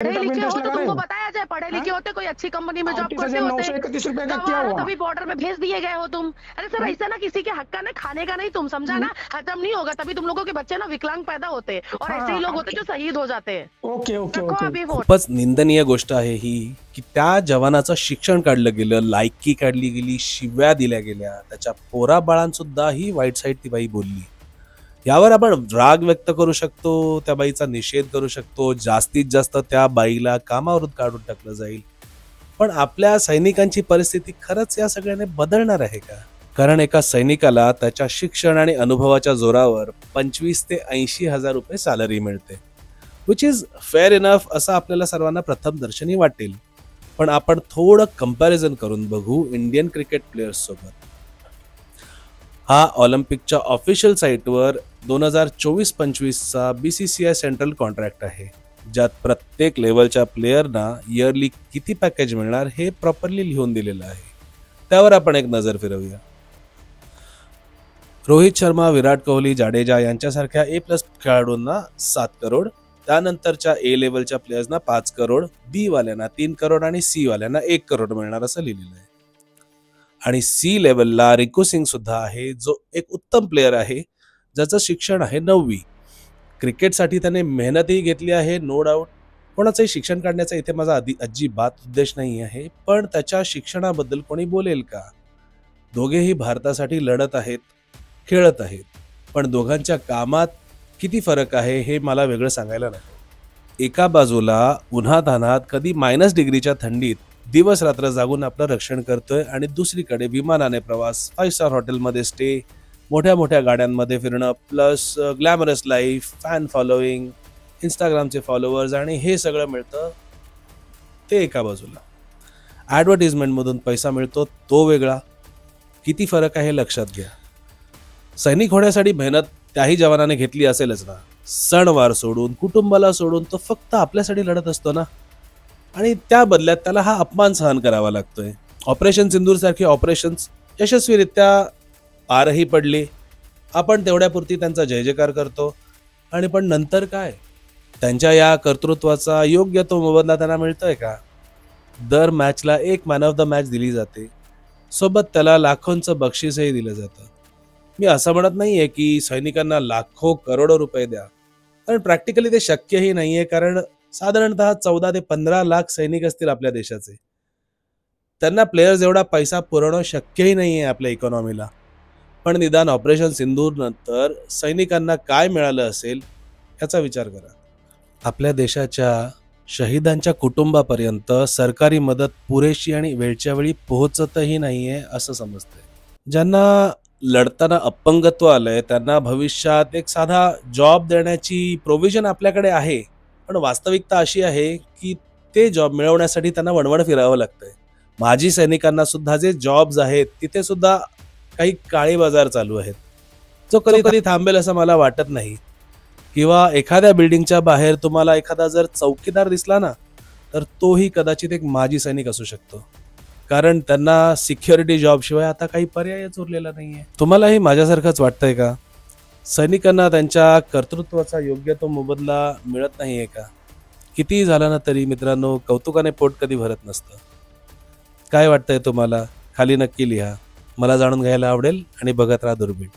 पढ़े rate of लिखे interest हो तो लगा रहे तुमको हो। बताया जाए, पढ़े लिखे होते, कोई अच्छी कंपनी में जॉब करते 38,931 रुपए का क्या होते, हुआ? तभी बॉर्डर में भेज दिए गए हो तुम। अरे सर ऐसा ना किसी के हक का ना खाने का नहीं, तुम समझा ना, खत्म नहीं होगा, तभी तुम लोगों के बच्चे ना विकलांग पैदा होते और ऐसे ही लोग होते जो शहीद हो जाते हैं। ओके ओके रखो ओके। अभी वोट। खूपच निंदनीय गोष्ट आहे ही की त्या जवानाचं शिक्षण काढलं गेलं, लायकी काढली गेली, शिव्या दिल्या गेल्या, त्याच्या पोराबाळांसुद्धा ही वाईट साईड ती बाई बोलली. यावर आपण राग व्यक्त करू शकतो, त्या बाईचा निषेध करू शकतो, जास्तीत जास्त त्या बाईला कामावरून काढून टाकलं जाईल. पण आपल्या सैनिकांची परिस्थिती खरंच या सगळ्याने बदलणार आहे का? कारण एका सैनिकाला त्याच्या शिक्षण आणि अनुभवाच्या जोरावर 25 ते 80 हजार रुपये सॅलरी मिळते, विच इज फेअर इनफ असं आपल्याला सर्वांना प्रथम दर्शनी वाटेल. पण आपण थोडं कंपॅरिझन करून बघू इंडियन क्रिकेट प्लेयर्स सोबत. हा ऑलिम्पिकच्या ऑफिशियल साईटवर 2024-25चा BCCI सेंट्रल कॉन्ट्रॅक्ट आहे, ज्यात प्रत्येक लेवलच्या प्लेयरना इयरली किती पॅकेज मिळणार हे प्रॉपरली लिहून दिलेलं आहे. त्यावर आपण एक नजर फिरवूया. रोहित शर्मा, विराट कोहली, जाडेजा यांच्यासारख्या A+ खेळाडूंना 7 करोड, त्यानंतरच्या A लेवलच्या प्लेयर्सना 5 करोड, B वाल्यांना 3 करोड आणि C वाल्यांना 1 करोड मिळणार असं लिहिलेलं आहे. आणि C लेवलला रिंकू सिंग सुद्धा आहे, जो एक उत्तम प्लेयर आहे, ज्याचं शिक्षण आहे 9वी. क्रिकेटसाठी त्याने मेहनतही घेतली आहे, नो डाऊट. कोणाचंही शिक्षण काढण्याचा इथे माझा अजिबात उद्देश नाही आहे, पण त्याच्या शिक्षणाबद्दल कोणी बोलेल का? दोघेही भारतासाठी लढत आहेत, खेळत आहेत, पण दोघांच्या कामात किती फरक आहे हे मला वेगळं सांगायला नको. एका बाजूला उन्हातान्हात कधी -डिग्रीच्या थंडीत दिवस रात्र जागून आपलं रक्षण करतोय आणि दुसरीकडे विमानाने प्रवास, 5 स्टार हॉटेलमध्ये स्टे, मोठ्या मोठ्या गाड्यांमध्ये फिरणं, plus glamorous life, fan following, इंस्टाग्रामचे फॉलोअर्स आणि हे सगळं मिळतं ते एका बाजूला. ॲडव्हर्टिजमेंटमधून पैसा मिळतो तो वेगळा. किती फरक आहे लक्षात घ्या. सैनिक होण्यासाठी मेहनत त्याही जवानाने घेतली असेलच ना. सणवार सोडून, कुटुंबाला सोडून तो फक्त आपल्यासाठी लढत असतो ना, आणि त्या बदल्यात त्याला हा अपमान सहन करावा लागतोय. ऑपरेशन सिंदूर सारखे ऑपरेशन्स यशस्वीरित्या पारही पडले, आपण तेवढ्यापुरती त्यांचा जय जयकार करतो, आणि पण नंतर काय? त्यांच्या या कर्तृत्वाचा योग्य तो मोबदला त्यांना मिळतोय का? दर मॅचला एक मॅन ऑफ द मॅच दिली जाते, सोबत त्याला लाखोंचं बक्षीसही दिलं जातं. मी असं म्हणत नाहीये की सैनिकांना लाखो करोडो रुपये द्या, कारण प्रॅक्टिकली ते शक्यही नाहीये, कारण साधारणतः 14 ते 15 लाख सैनिक असतील आपल्या देशाचे. त्यांना प्लेयर्स एवढा पैसा पुरवणं शक्यही नाहीये आपल्या इकॉनॉमीला. पण निदान ऑपरेशन सिंदूर नंतर सैनिकांना काय मिळालं असेल याचा विचार करा. आपल्या देशाच्या शहीदांच्या कुटुंबापर्यंत सरकारी मदत पुरेशी आणि वेळच्या वेळी पोहोचतही नाहीये असं समजतंय. ज्यांना लढताना अपंगत्व आलंय त्यांना भविष्यात एक साधा जॉब देण्याची प्रोव्हिजन आपल्याकडे आहे, पण वास्तविकता अशी आहे की ते जॉब मिळवण्यासाठी त्यांना वणवण फिरावं लागतंय. माजी सैनिकांना सुद्धा जे जॉब्स आहेत तिथे सुद्धा काही काळे बाजार चालू आहेत, जो कधी कधी थांबेल असं मला वाटत नाही. किंवा एखाद्या बिल्डिंगच्या बाहेर तुम्हाला एखादा जर चौकीदार दिसला ना, तर तोही कदाचित एक माजी सैनिक असू शकतो, कारण त्यांना सिक्युरिटी जॉब शिवाय आता काही पर्यायच उरलेला नाहीये. तुम्हालाही माझ्यासारखंच वाटतंय का? सैनिकांना त्यांच्या कर्तृत्वाचा योग्य तो मोबदला मिळत नाहीये का? कितीही झालं ना तरी मित्रांनो, कौतुकाने पोट कधी भरत नसतं. काय वाटतंय तुम्हाला? खाली नक्की लिहा, मला जाणून घ्यायला आवडेल. आणि बघत राहा दुर्बीण.